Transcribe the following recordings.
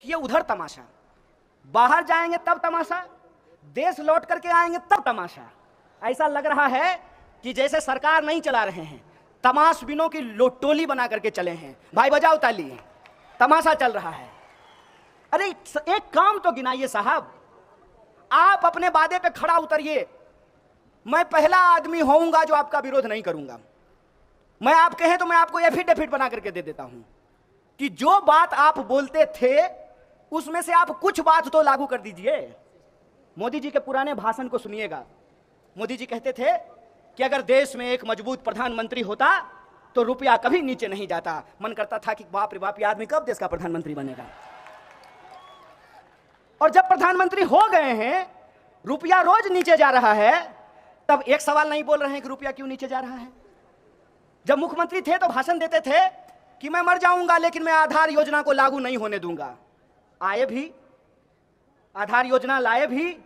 ये उधर तमाशा, बाहर जाएंगे तब तमाशा, देश लौट करके आएंगे तब तमाशा। ऐसा लग रहा है कि जैसे सरकार नहीं चला रहे हैं, तमाशबिनों की टोली बना करके चले हैं। भाई बजाओ ताली, तमाशा चल रहा है। अरे एक काम तो गिनाइए साहब, आप अपने वादे पे खड़ा उतरिए। मैं पहला आदमी होऊंगा जो आपका विरोध नहीं करूंगा। मैं आप कहें तो मैं आपको एफिडेविट बना करके दे देता हूं कि जो बात आप बोलते थे उसमें से आप कुछ बात तो लागू कर दीजिए। मोदी जी के पुराने भाषण को सुनिएगा। मोदी जी कहते थे कि अगर देश में एक मजबूत प्रधानमंत्री होता तो रुपया कभी नीचे नहीं जाता। मन करता था कि बाप रे बाप, ये आदमी कब देश का प्रधानमंत्री बनेगा। और जब प्रधानमंत्री हो गए हैं, रुपया रोज नीचे जा रहा है, तब एक सवाल नहीं बोल रहे हैं कि रुपया क्यों नीचे जा रहा है। जब मुख्यमंत्री थे तो भाषण देते थे कि मैं मर जाऊंगा लेकिन मैं आधार योजना को लागू नहीं होने दूंगा। आए भी, आधार योजना लाए भी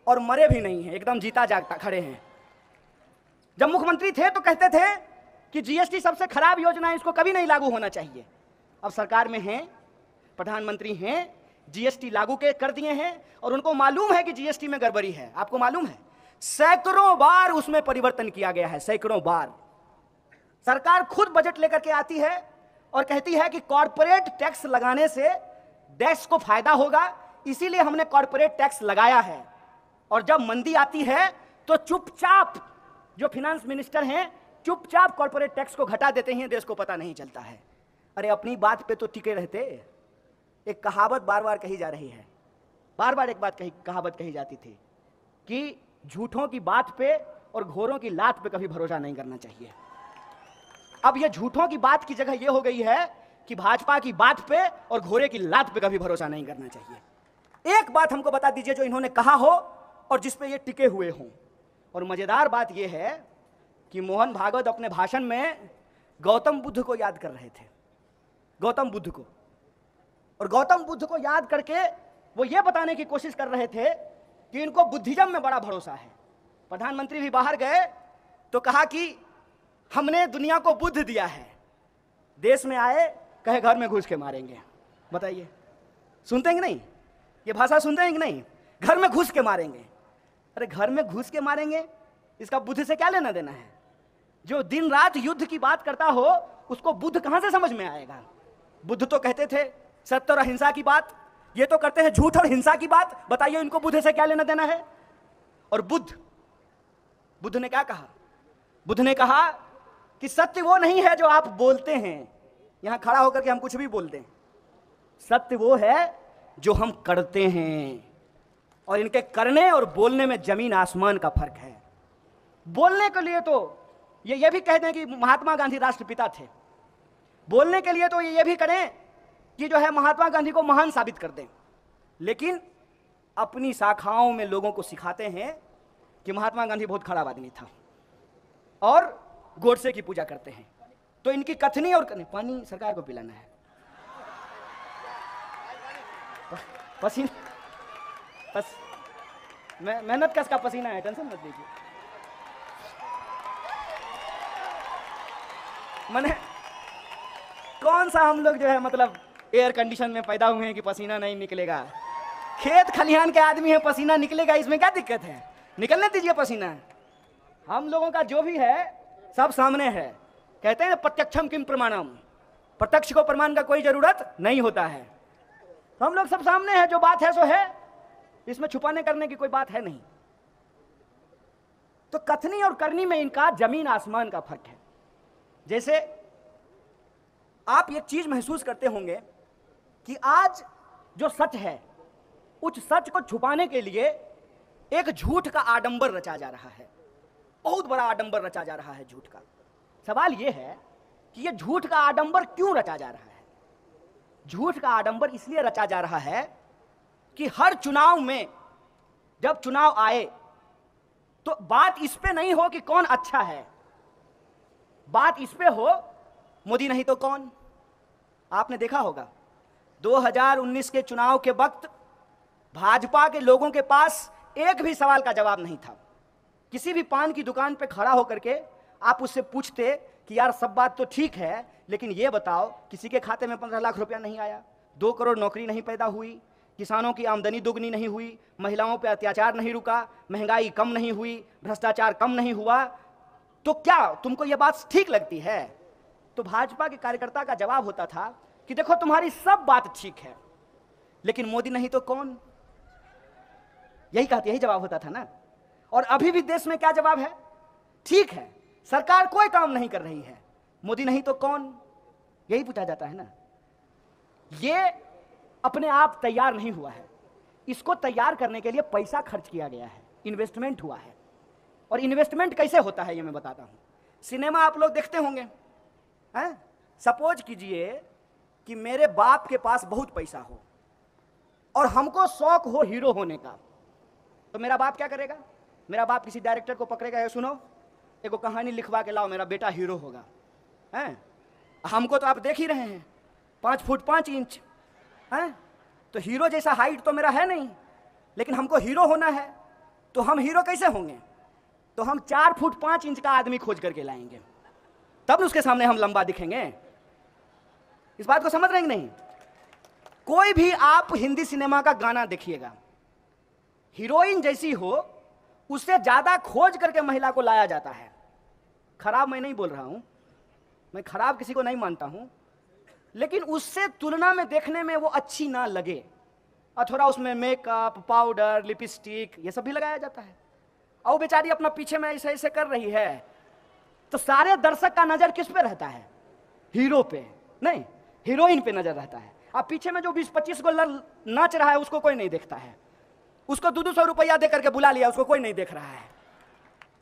और मरे भी नहीं है, एकदम जीता जागता खड़े हैं। जब मुख्यमंत्री थे तो कहते थे कि जीएसटी सबसे खराब योजना है, इसको कभी नहीं लागू होना चाहिए। अब सरकार में हैं, प्रधानमंत्री हैं, जीएसटी लागू कर दिए हैं और उनको मालूम है कि जीएसटी में गड़बड़ी है। आपको मालूम है, सैकड़ों बार उसमें परिवर्तन किया गया है, सैकड़ों बार। सरकार खुद बजट लेकर के आती है और कहती है कि कॉर्पोरेट टैक्स लगाने से देश को फायदा होगा, इसीलिए हमने कॉर्पोरेट टैक्स लगाया है। और जब मंदी आती है तो चुपचाप जो फिनेंस मिनिस्टर हैं चुपचाप कॉर्पोरेट टैक्स को घटा देते हैं, देश को पता नहीं चलता है। अरे अपनी बात पे तो टिके रहते। एक कहावत बार बार कही जा रही है, बार बार एक कहावत कही जाती थी कि झूठों की बात पे और घोरों की लात पे कभी भरोसा नहीं करना चाहिए। अब ये झूठों की बात की जगह ये हो गई है कि भाजपा की बात पे और घोड़े की लात पे कभी भरोसा नहीं करना चाहिए। एक बात हमको बता दीजिए जो इन्होंने कहा हो और जिस पे ये टिके हुए हों। और मजेदार बात ये है कि मोहन भागवत अपने भाषण में गौतम बुद्ध को याद कर रहे थे, गौतम बुद्ध को। और गौतम बुद्ध को याद करके वो ये बताने की कोशिश कर रहे थे कि इनको बुद्धिज्म में बड़ा भरोसा है। प्रधानमंत्री भी बाहर गए तो कहा कि हमने दुनिया को बुद्ध दिया है। देश में आए, कहे घर में घुस के मारेंगे। बताइए, सुनते हैं कि नहीं? ये भाषा सुनते हैं कि नहीं? घर में घुस के मारेंगे। अरे घर में घुस के मारेंगे, इसका बुद्ध से क्या लेना देना है? जो दिन रात युद्ध की बात करता हो उसको बुद्ध कहां से समझ में आएगा? बुद्ध तो कहते थे सत्य और अहिंसा की बात, ये तो करते हैं झूठ और हिंसा की बात। बताइए इनको बुद्ध से क्या लेना देना है? और बुद्ध ने क्या कहा? बुद्ध ने कहा कि सत्य वो नहीं है जो आप बोलते हैं, यहां खड़ा होकर के हम कुछ भी बोल दें। सत्य वो है जो हम करते हैं, और इनके करने और बोलने में जमीन आसमान का फर्क है। बोलने के लिए तो ये भी कह दें कि महात्मा गांधी राष्ट्रपिता थे, बोलने के लिए तो ये भी करें कि जो है महात्मा गांधी को महान साबित कर दें, लेकिन अपनी शाखाओं में लोगों को सिखाते हैं कि महात्मा गांधी बहुत खराब आदमी था और गोडसे की पूजा करते हैं। तो इनकी कथनी और पानी सरकार को पिलाना है, पसीना बस मेहनत का इसका पसीना है, टेंशन मत लीजिए। मैंने कौन सा हम लोग जो है मतलब एयर कंडीशन में पैदा हुए हैं कि पसीना नहीं निकलेगा? खेत खलिहान के आदमी है, पसीना निकलेगा, इसमें क्या दिक्कत है? निकलने दीजिए पसीना। हम लोगों का जो भी है सब सामने है। कहते हैं प्रत्यक्षम किम प्रमाणम, प्रत्यक्ष को प्रमाण का कोई जरूरत नहीं होता है। तो हम लोग सब सामने है, जो बात है सो है, इसमें छुपाने करने की कोई बात है नहीं। तो कथनी और करनी में इनका जमीन आसमान का फर्क है। जैसे आप एक चीज महसूस करते होंगे कि आज जो सच है उस सच को छुपाने के लिए एक झूठ का आडंबर रचा जा रहा है, बहुत बड़ा आडंबर रचा जा रहा है झूठ का। सवाल यह है कि यह झूठ का आडंबर क्यों रचा जा रहा है? झूठ का आडंबर इसलिए रचा जा रहा है कि हर चुनाव में जब चुनाव आए तो बात इस पे नहीं हो कि कौन अच्छा है, बात इस पे हो मोदी नहीं तो कौन। आपने देखा होगा 2019 के चुनाव के वक्त भाजपा के लोगों के पास एक भी सवाल का जवाब नहीं था। किसी भी पान की दुकान पे खड़ा होकर के आप उससे पूछते कि यार सब बात तो ठीक है, लेकिन ये बताओ किसी के खाते में 15 लाख रुपया नहीं आया, 2 करोड़ नौकरी नहीं पैदा हुई, किसानों की आमदनी दुगनी नहीं हुई, महिलाओं पर अत्याचार नहीं रुका, महंगाई कम नहीं हुई, भ्रष्टाचार कम नहीं हुआ, तो क्या तुमको यह बात ठीक लगती है? तो भाजपा के कार्यकर्ता का जवाब होता था कि देखो तुम्हारी सब बात ठीक है, लेकिन मोदी नहीं तो कौन? यही जवाब होता था ना। और अभी भी देश में क्या जवाब है? ठीक है, सरकार कोई काम नहीं कर रही है, मोदी नहीं तो कौन? यही पूछा जाता है ना। ये अपने आप तैयार नहीं हुआ है, इसको तैयार करने के लिए पैसा खर्च किया गया है, इन्वेस्टमेंट हुआ है। और इन्वेस्टमेंट कैसे होता है ये मैं बताता हूं। सिनेमा आप लोग देखते होंगे, हैं? सपोज कीजिए कि मेरे बाप के पास बहुत पैसा हो और हमको शौक हो हीरो होने का, तो मेरा बाप क्या करेगा? मेरा बाप किसी डायरेक्टर को पकड़ेगा, सुनो एगो कहानी लिखवा के लाओ, मेरा बेटा हीरो होगा। हैं? हमको तो आप देख ही रहे हैं, 5 फुट 5 इंच, हैं? तो हीरो जैसा हाइट तो मेरा है नहीं, लेकिन हमको हीरो होना है, तो हम हीरो कैसे होंगे? तो हम 4 फुट 5 इंच का आदमी खोज करके लाएंगे, तब उसके सामने हम लंबा दिखेंगे। इस बात को समझ रहे हैं कि नहीं? कोई भी आप हिंदी सिनेमा का गाना देखिएगा, हीरोइन जैसी हो उससे ज्यादा खोज करके महिला को लाया जाता है। खराब मैं नहीं बोल रहा हूं, मैं खराब किसी को नहीं मानता हूं, लेकिन उससे तुलना में देखने में वो अच्छी ना लगे, और थोड़ा उसमें मेकअप, पाउडर, लिपस्टिक ये सब भी लगाया जाता है, और बेचारी अपना पीछे में ऐसे ऐसे कर रही है, तो सारे दर्शक का नजर किस पे रहता है? हीरो पे नहीं, हीरोइन पे नजर रहता है। अब पीछे में जो 20-25 को नाच रहा है उसको कोई नहीं देखता है, उसको 200 रुपया दे करके बुला लिया, उसको कोई नहीं देख रहा है।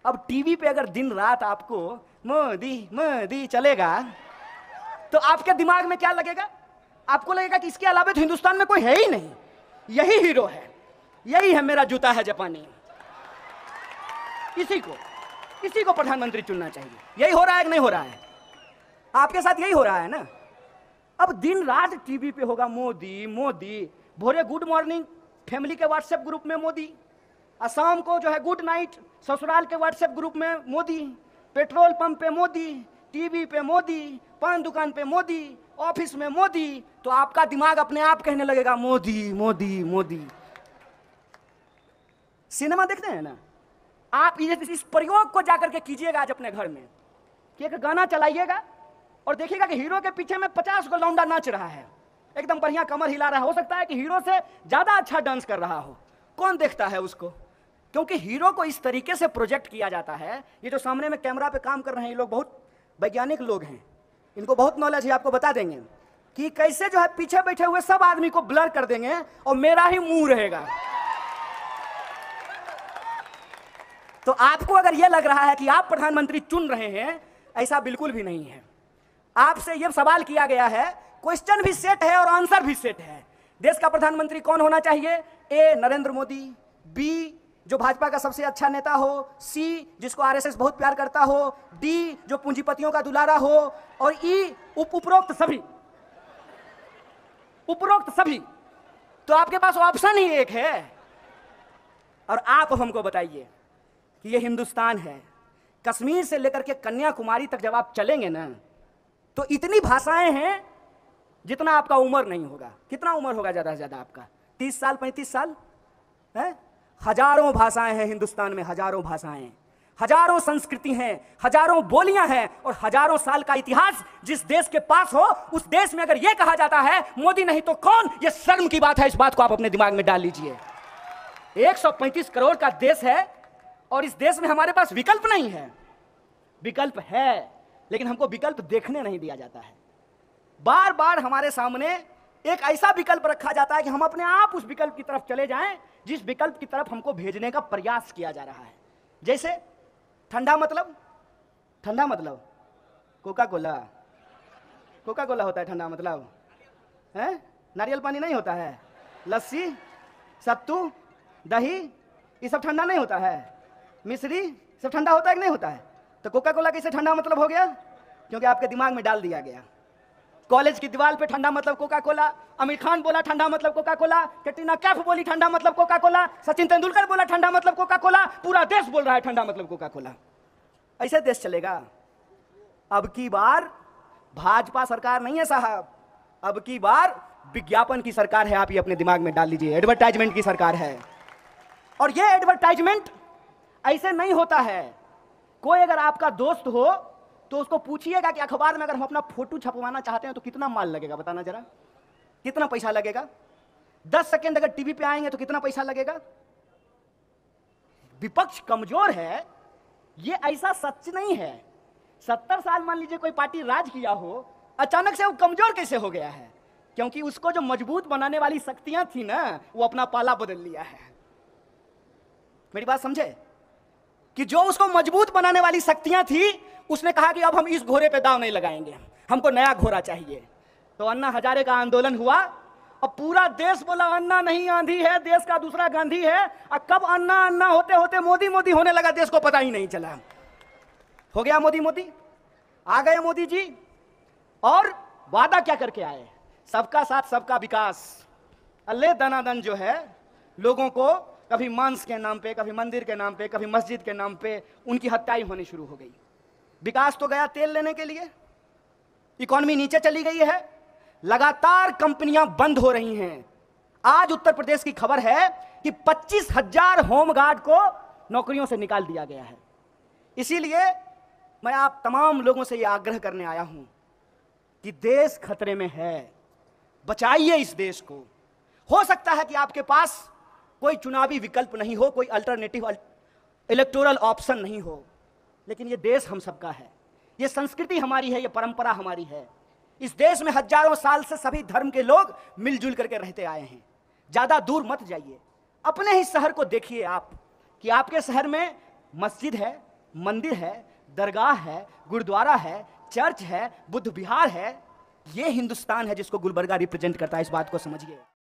अब टीवी पे अगर दिन रात आपको मोदी मोदी चलेगा, तो आपके दिमाग में क्या लगेगा? आपको लगेगा कि इसके अलावा तो हिंदुस्तान में कोई है ही नहीं, यही हीरो है, यही है मेरा जूता है जापानी, इसी को प्रधानमंत्री चुनना चाहिए। यही हो रहा है कि नहीं हो रहा है? आपके साथ यही हो रहा है ना। अब दिन रात टीवी पे होगा मोदी मोदी, भोरे गुड मॉर्निंग फैमिली के व्हाट्सएप ग्रुप में मोदी, शाम को जो है गुड नाइट ससुराल के व्हाट्सएप ग्रुप में मोदी, पेट्रोल पंप पे मोदी, टीवी पे मोदी, पान दुकान पे मोदी, ऑफिस में मोदी, तो आपका दिमाग अपने आप कहने लगेगा मोदी मोदी मोदी। सिनेमा देखते हैं ना आप, इस प्रयोग को जाकर के कीजिएगा आज अपने घर में, कि एक गाना चलाइएगा और देखिएगा कि हीरो के पीछे में 50 को लौंडा नाच रहा है, एकदम बढ़िया कमर हिला रहा है, हो सकता है कि हीरो से ज्यादा अच्छा डांस कर रहा हो, कौन देखता है उसको? क्योंकि हीरो को इस तरीके से प्रोजेक्ट किया जाता है। ये जो सामने में कैमरा पे काम कर रहे हैं, ये लोग बहुत वैज्ञानिक लोग हैं, इनको बहुत नॉलेज है, आपको बता देंगे कि कैसे जो है पीछे बैठे हुए सब आदमी को ब्लर कर देंगे और मेरा ही मुंह रहेगा। तो आपको अगर यह लग रहा है कि आप प्रधानमंत्री चुन रहे हैं, ऐसा बिल्कुल भी नहीं है। आपसे यह सवाल किया गया है, क्वेश्चन भी सेट है और आंसर भी सेट है। देश का प्रधानमंत्री कौन होना चाहिए? ए नरेंद्र मोदी, बी जो भाजपा का सबसे अच्छा नेता हो, सी जिसको आरएसएस बहुत प्यार करता हो, डी जो पूंजीपतियों का दुलारा हो, और ई उपरोक्त सभी। तो आपके पास ऑप्शन ही एक है। और आप हमको बताइए कि ये हिंदुस्तान है, कश्मीर से लेकर के कन्याकुमारी तक जब आप चलेंगे ना, तो इतनी भाषाएं हैं जितना आपका उम्र नहीं होगा। कितना उम्र होगा ज्यादा से ज्यादा आपका? 30 साल 35 साल है? हजारों भाषाएं हैं हिंदुस्तान में, हजारों भाषाएं, हजारों संस्कृति हैं, हजारों बोलियां हैं, और हजारों साल का इतिहास जिस देश के पास हो, उस देश में अगर यह कहा जाता है मोदी नहीं तो कौन, यह शर्म की बात है। इस बात को आप अपने दिमाग में डाल लीजिए। 135 करोड़ का देश है और इस देश में हमारे पास विकल्प नहीं है। विकल्प है, लेकिन हमको विकल्प देखने नहीं दिया जाता है। बार बार हमारे सामने एक ऐसा विकल्प रखा जाता है कि हम अपने आप उस विकल्प की तरफ चले जाएं जिस विकल्प की तरफ हमको भेजने का प्रयास किया जा रहा है। जैसे ठंडा मतलब कोका कोला होता है ठंडा मतलब, है? नारियल पानी नहीं होता है, लस्सी, सत्तू, दही, ये सब ठंडा नहीं होता है, मिश्री सब ठंडा होता है कि नहीं होता है? तो कोका कोला कैसे ठंडा मतलब हो गया? क्योंकि आपके दिमाग में डाल दिया गया। कॉलेज की दीवार पे ठंडा मतलब कोका कोला, आमिर खान बोला ठंडा मतलब कोका कोला, कैटरीना कैफ बोली ठंडा मतलब कोका कोला, सचिन तेंदुलकर बोला ठंडा मतलब कोका कोला, पूरा देश बोल रहा है ठंडा मतलब कोका कोला। ऐसे देश चलेगा? अब की बार भाजपा सरकार नहीं है साहब, अब की बार विज्ञापन की सरकार है, आप ये अपने दिमाग में डाल लीजिए, एडवर्टाइजमेंट की सरकार है। और ये एडवर्टाइजमेंट ऐसे नहीं होता है। कोई अगर आपका दोस्त हो तो उसको पूछिएगा कि अखबार में अगर हम अपना फोटो छपवाना चाहते हैं तो कितना माल लगेगा, बताना जरा, कितना पैसा लगेगा? 10 सेकंड अगर टीवी पे आएंगे तो कितना पैसा लगेगा? विपक्ष कमजोर है, ये ऐसा सच नहीं है। 70 साल मान लीजिए कोई पार्टी राज किया हो, अचानक से वो कमजोर कैसे हो गया है? क्योंकि उसको जो मजबूत बनाने वाली शक्तियां थी ना, वो अपना पाला बदल लिया है। मेरी बात समझे? कि जो उसको मजबूत बनाने वाली शक्तियां थी, उसने कहा कि अब हम इस घोड़े पे दांव नहीं लगाएंगे, हमको नया घोड़ा चाहिए। तो अन्ना हजारे का आंदोलन हुआ, अब पूरा देश बोला अन्ना नहीं आंधी है, देश का दूसरा गांधी है। और कब अन्ना अन्ना होते होते मोदी मोदी होने लगा, देश को पता ही नहीं चला। हो गया मोदी मोदी, आ गए मोदी जी। और वादा क्या करके आए? सबका साथ सबका विकास। अल्ले दनादन जो है लोगों को कभी मांस के नाम पे, कभी मंदिर के नाम पे, कभी मस्जिद के नाम पे उनकी हत्याएं होनी शुरू हो गई। विकास तो गया तेल लेने के लिए, इकॉनमी नीचे चली गई है, लगातार कंपनियां बंद हो रही हैं। आज उत्तर प्रदेश की खबर है कि 25,000 होमगार्ड को नौकरियों से निकाल दिया गया है। इसीलिए मैं आप तमाम लोगों से यह आग्रह करने आया हूं कि देश खतरे में है, बचाइए इस देश को। हो सकता है कि आपके पास कोई चुनावी विकल्प नहीं हो, कोई अल्टरनेटिव इलेक्टोरल ऑप्शन नहीं हो, लेकिन यह देश हम सबका है, यह संस्कृति हमारी है, यह परंपरा हमारी है। इस देश में हजारों साल से सभी धर्म के लोग मिलजुल करके रहते आए हैं। ज्यादा दूर मत जाइए, अपने ही शहर को देखिए आप, कि आपके शहर में मस्जिद है, मंदिर है, दरगाह है, गुरुद्वारा है, चर्च है, बुद्ध विहार है। यह हिंदुस्तान है जिसको गुलबर्गा रिप्रेजेंट करता है, इस बात को समझिए।